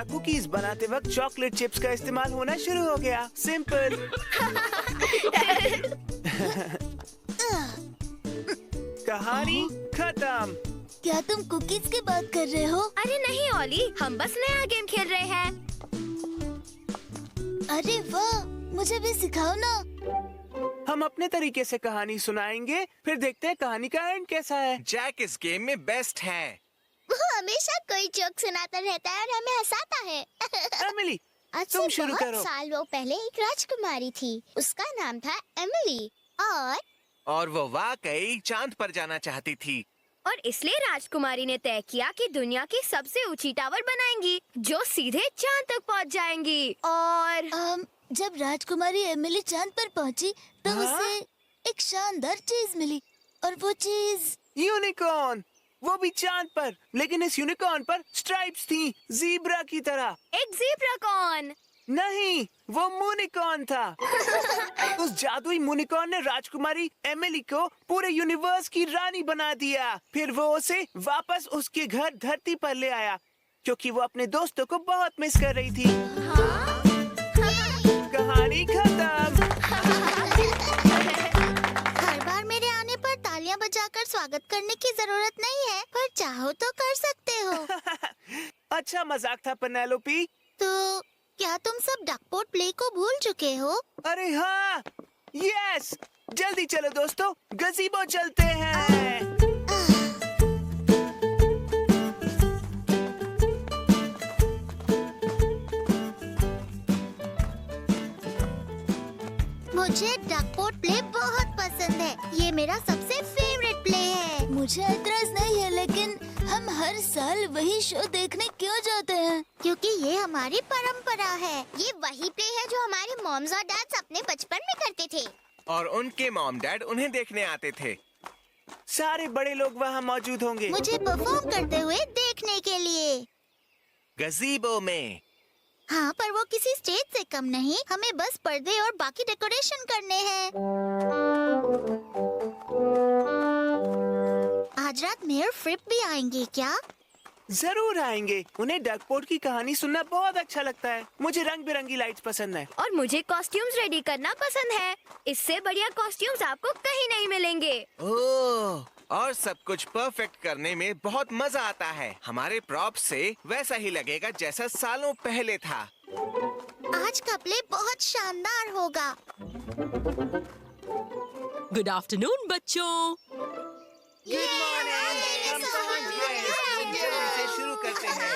Cookies बनाते वक्त chocolate chips का इस्तेमाल होना शुरू हो गया। सिंपल। कहानी खत्म। क्या तुम कुकीज की बात कर रहे हो? अरे नहीं ओली, हम बस नया गेम खेल रहे हैं। अरे वाह, मुझे भी सिखाओ ना। हम अपने तरीके से कहानी सुनाएंगे, फिर देखते हैं कहानी का एंड कैसा है। जैक इस गेम में बेस्ट है। वो हमेशा कोई जोक सुनाता रहता है और हमें हंसाता है। एमिली, आज तुम से शुरू बहुत करो। सालों पहले एक राजकुमारी थी। उसका नाम था एमिली और वो वाकई चांद पर जाना चाहती थी। और इसलिए राजकुमारी ने तय किया कि दुनिया की सबसे ऊंची टावर बनाएंगी जो सीधे चांद तक पहुंच जाएंगी। और जब राजकुमारी एमिली चांद पर पहुंची तो हाँ? उसे एक शानदार चीज मिली। और वो चीज यूनिकॉर्न, वो भी चांद पर, लेकिन इस यूनिकॉर्न पर स्ट्राइप्स थी, ज़ीब्रा की तरह। एक ज़ीब्रा कौन? नहीं, वो मूनिकॉर्न था। उस जादुई मूनिकॉर्न ने राजकुमारी एमिली को पूरे यूनिवर्स की रानी बना दिया। फिर वो उसे वापस उसके घर धरती पर ले आया, क्योंकि वो अपने दोस्तों को बहुत मिस कर रही थी। कहानी खत्म। हर बार मेरे आने पर तालियां बजाकर स्वागत करने की जरूरत नहीं है, पर चाहो तो कर सकते हो। अच्छा मजाक था पेनेलोपी। तो क्या तुम सब डकपोट प्ले को भूल चुके हो? अरे हाँ, यस, जल्दी चलो दोस्तों, गज़ीबो चलते हैं। मुझे डकपोट प्ले बहुत पसंद है। ये मेरा सबसे फेवरेट प्ले है। मुझे एतराज नहीं है, लेकिन हम हर साल वही शो देखने क्यों जाते हैं? क्योंकि ये हमारी परंपरा है। ये वही प्ले है जो हमारे मॉम्स और डैड्स अपने बचपन में करते थे। और उनके मॉम डैड उन्हें देखने आते थे। सारे बड़े लोग वहाँ मौजूद होंगे। मुझे परफॉर्म करते हुए देखने के लिए। गज़ीबो में। हाँ, पर वो किसी स्टेज से कम नहीं। हमें बस पर्दे और बाकी डेकोरेशन करने हैं। आज रात मेयर फ्रिप भी आएंगे क्या? जरूर आएंगे। उन्हें डकपोट की कहानी सुनना बहुत अच्छा लगता है। मुझे रंग बिरंगी लाइट्स पसंद है। और मुझे कॉस्ट्यूम्स रेडी करना पसंद है। इससे बढ़िया कॉस्ट्यूम्स आपको कहीं नहीं मिलेंगे। ओह, और सब कुछ परफेक्ट करने में बहुत मजा आता है। हमारे प्रॉप से वैसा ही लगेगा जैसा सालों पहले था। आज का प्ले बहुत शानदार होगा। गुड आफ्टरनून बच्चों। Good morning. हम पहुंच गए। जल्दी से शुरू करते हैं।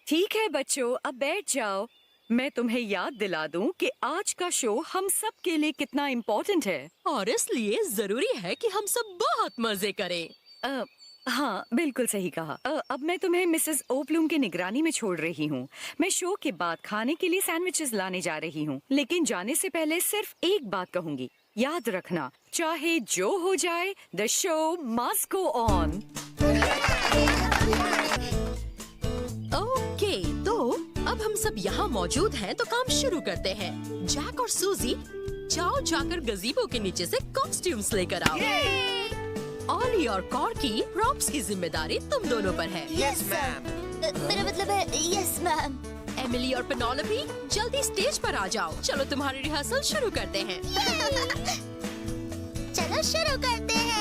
ठीक है बच्चों, अब बैठ जाओ। मैं तुम्हें याद दिला दूं कि आज का शो हम सब के लिए कितना इम्पोर्टेंट है। और इसलिए जरूरी है कि हम सब बहुत मजे करें। हाँ, बिल्कुल सही कहा। अब मैं तुम्हें मिसेस ओब्लूम की निगरानी में छोड़ रही हूँ। मैं शो के बाद खाने के लिए सैंडविचेस लाने जा रही हूँ, लेकिन जाने से पहले सिर्फ एक बात कहूँगी। याद रखना, चाहे जो हो जाए, the show must go on. Okay, तो अब हम सब यहाँ मौजूद हैं, तो काम शुरू करते हैं। जैक और सूजी, जाओ जाकर गज़ीबो के नीचे से कॉस्ट्यूम्स लेकर आओ। ऑली और कॉर्की, प्रॉप्स की जिम्मेदारी तुम दोनों पर है। Yes ma'am. मेरा मतलब है यस मैम। एमिली और पेनोलोपी, जल्दी स्टेज पर आ जाओ। चलो तुम्हारी रिहर्सल शुरू करते हैं। चलो शुरू करते हैं।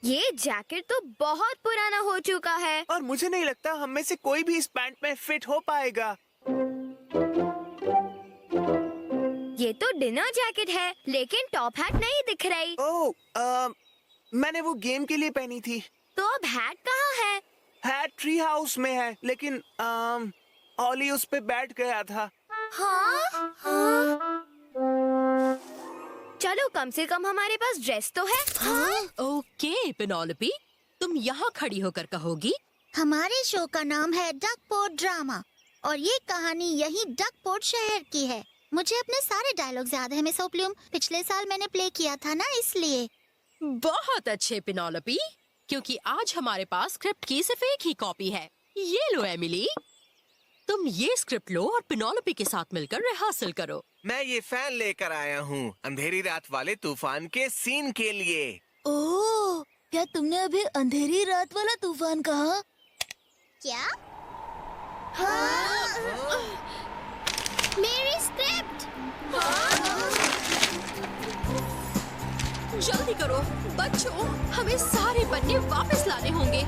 ये जैकेट तो बहुत पुराना हो चुका है। और मुझे नहीं लगता हम में से कोई भी इस पैंट में फिट हो पाएगा। ये तो डिनर जैकेट है, लेकिन टॉप हैट नहीं दिख रही। ओह, मैंने वो गेम के लिए पहनी थी। तो अब हैट कहाँ है? हैट ट्री हाउस में है, लेकिन ऑली उस पे बैठ गया था। हाँ? हाँ? चलो, कम से कम हमारे पास ड्रेस तो है। हाँ? ओके पेनोलोपी, तुम यहाँ खड़ी होकर कहोगी। हमारे शो का नाम है डकपोट ड्रामा और ये कहानी यही डकपोट शहर की है। मुझे अपने सारे डायलॉग्स याद है मिस ओब्लूम। पिछले साल मैंने प्ले किया था ना, इसलिए। बहुत अच्छे पेनोलोपी, क्योंकि आज हमारे पास स्क्रिप्ट की सिर्फ एक ही कॉपी है। ये लो एमिली। तुम ये स्क्रिप्ट लो और पेनेलोपी के साथ मिलकर रिहर्सल करो। मैं ये फैन लेकर आया हूँ अंधेरी रात वाले तूफान के सीन के लिए। ओह, क्या तुमने अभी अंधेरी रात वाला तूफान कहा? क्या? हाँ। मेरी स्क्रिप्ट। जल्दी करो बच्चों, हमें सारे पन्ने वापस लाने होंगे।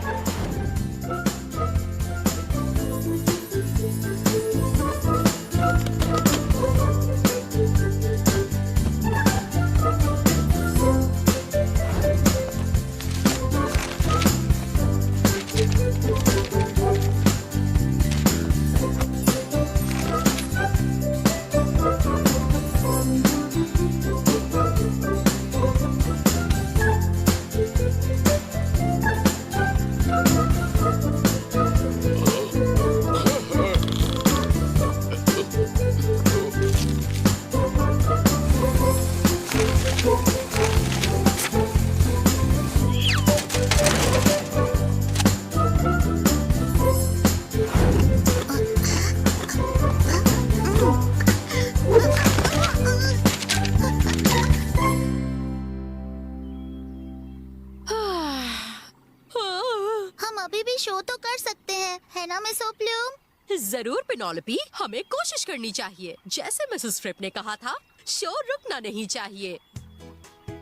शो तो कर सकते हैं, है ना मिस ओप्लूम? जरूर पेनेलोपी, हमें कोशिश करनी चाहिए। जैसे मिसेस फ्रिप ने कहा था, शो रुकना नहीं चाहिए।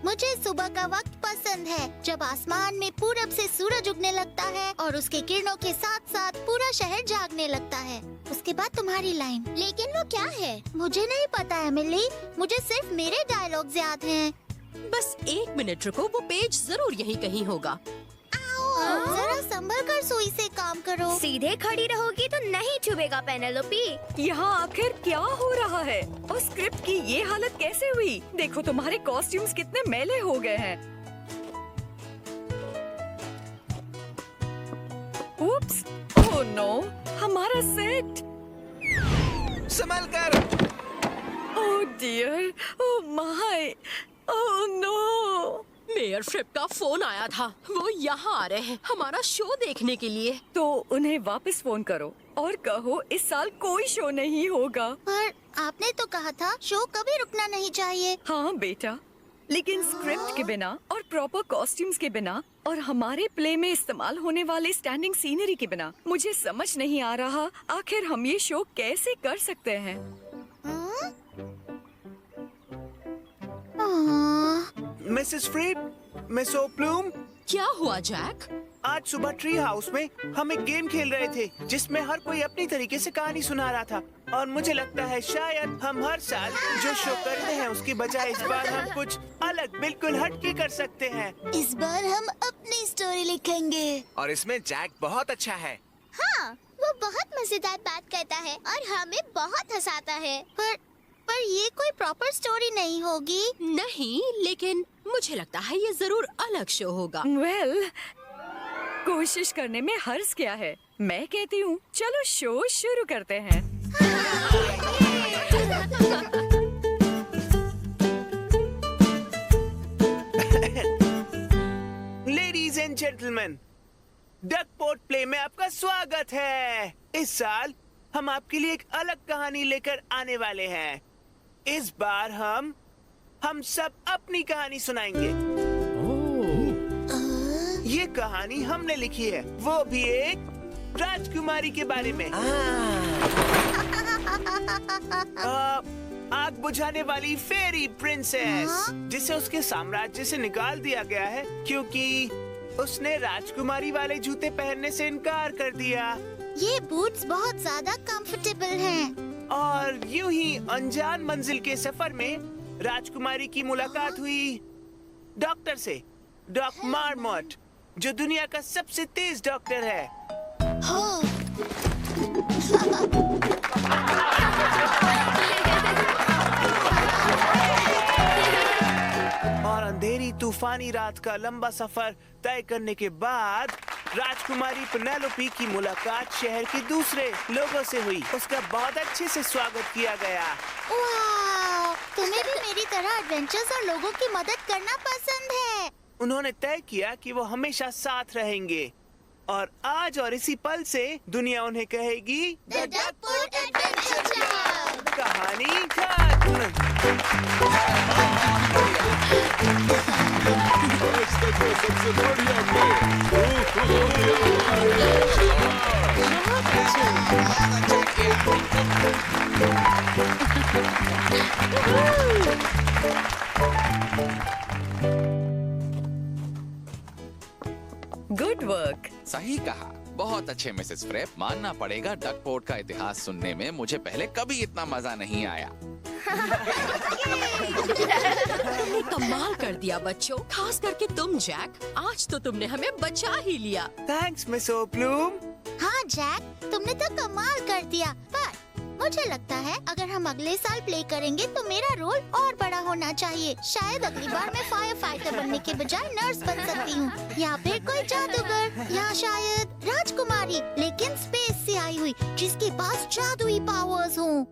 मुझे सुबह का वक्त पसंद है, जब आसमान में पूरब से सूरज उगने लगता है और उसके किरणों के साथ साथ पूरा शहर जागने लगता है। उसके बाद तुम्हारी लाइन। लेकिन वो क्या है? मुझे नहीं पता एमिली, मुझे सिर्फ मेरे डायलॉग्स याद हैं। बस 1 मिनट रुको, वो पेज जरूर यहीं कहीं होगा। जरा संभल कर सुई से काम करो। सीधे खड़ी रहोगी तो नहीं चुभेगा पेनेलोपी। यहाँ आखिर क्या हो रहा है? और स्क्रिप्ट की ये हालत कैसे हुई? देखो तुम्हारे कॉस्ट्यूम्स कितने मैले हो गए हैं। उप्स, ओह नो, हमारा सेट। संभल कर। Oh dear, oh my, oh no. Mayor फ्रिप का फोन आया था, वो यहाँ आ रहे हैं हमारा शो देखने के लिए। तो उन्हें वापस फोन करो और कहो इस साल कोई शो नहीं होगा। पर आपने तो कहा था शो कभी रुकना नहीं चाहिए। हाँ बेटा, लेकिन स्क्रिप्ट के बिना और प्रॉपर कॉस्ट्यूम्स के बिना और हमारे प्ले में इस्तेमाल होने वाले स्टैंडिंग सीनरी के बिना मुझे समझ नहीं आ रहा आखिर हम ये शो कैसे कर सकते हैं। मिसेस फ्रिप, मिस ओप्लूम, क्या हुआ जैक? आज सुबह ट्री हाउस में हम एक गेम खेल रहे थे जिसमें हर कोई अपनी तरीके से कहानी सुना रहा था और मुझे लगता है शायद हम हर साल जो शो करते हैं उसकी बजाय इस बार हम कुछ अलग बिल्कुल हटके कर सकते हैं। इस बार हम अपनी स्टोरी लिखेंगे। और इसमें जैक बहुत अच्छा है। हाँ, वो बहुत मजेदार बात करता है और हमें बहुत हंसाता है। पर ये कोई प्रॉपर स्टोरी नहीं होगी। नहीं, लेकिन मुझे लगता है ये जरूर अलग शो होगा। वेल, कोशिश करने में हर्ज क्या है? मैं कहती हूँ चलो शो शुरू करते हैं। लेडीज एंड जेंटलमैन, डकपोर्ट प्ले में आपका स्वागत है। इस साल हम आपके लिए एक अलग कहानी लेकर आने वाले हैं। इस बार हम सब अपनी कहानी सुनाएंगे। ये कहानी हमने लिखी है, वो भी एक राजकुमारी के बारे में। आग बुझाने वाली फेरी प्रिंसेस, जिसे उसके साम्राज्य से निकाल दिया गया है क्योंकि उसने राजकुमारी वाले जूते पहनने से इनकार कर दिया। ये बूट्स बहुत ज्यादा कंफर्टेबल हैं। और यूं ही अनजान मंजिल के सफर में राजकुमारी की मुलाकात हुई डॉक्टर से, डॉक मार्मोट, जो दुनिया का सबसे तेज डॉक्टर है। और अंधेरी तूफानी रात का लंबा सफर तय करने के बाद राजकुमारी पेनेलोपी की मुलाकात शहर के दूसरे लोगों से हुई। उसका बहुत अच्छे से स्वागत किया गया। वाह, तुम्हें भी मेरी तरह एडवेंचर्स और लोगों की मदद करना पसंद है। उन्होंने तय किया कि वो हमेशा साथ रहेंगे और आज और इसी पल से दुनिया उन्हें कहेगी द डकपोर्ट कहानी खत्म। सबसे बढ़िया गुड वर्क। सही कहा, बहुत अच्छे मिसेस फ्रेप। मानना पड़ेगा डकपोर्ट का इतिहास सुनने में मुझे पहले कभी इतना मजा नहीं आया। कमाल कर दिया बच्चों, खास करके तुम जैक। आज तो तुमने हमें बचा ही लिया। थैंक्स मिस ओब्लूम। हाँ जैक, तुमने तो कमाल कर दिया। पर मुझे लगता है अगर हम अगले साल प्ले करेंगे तो मेरा रोल और बड़ा होना चाहिए। शायद अगली बार मैं फायर फाइटर बनने के बजाय नर्स बन सकती हूँ, या फिर कोई जादूगर, या शायद राजकुमारी, लेकिन स्पेस से आई हुई जिसके पास जादुई पावर्स हों।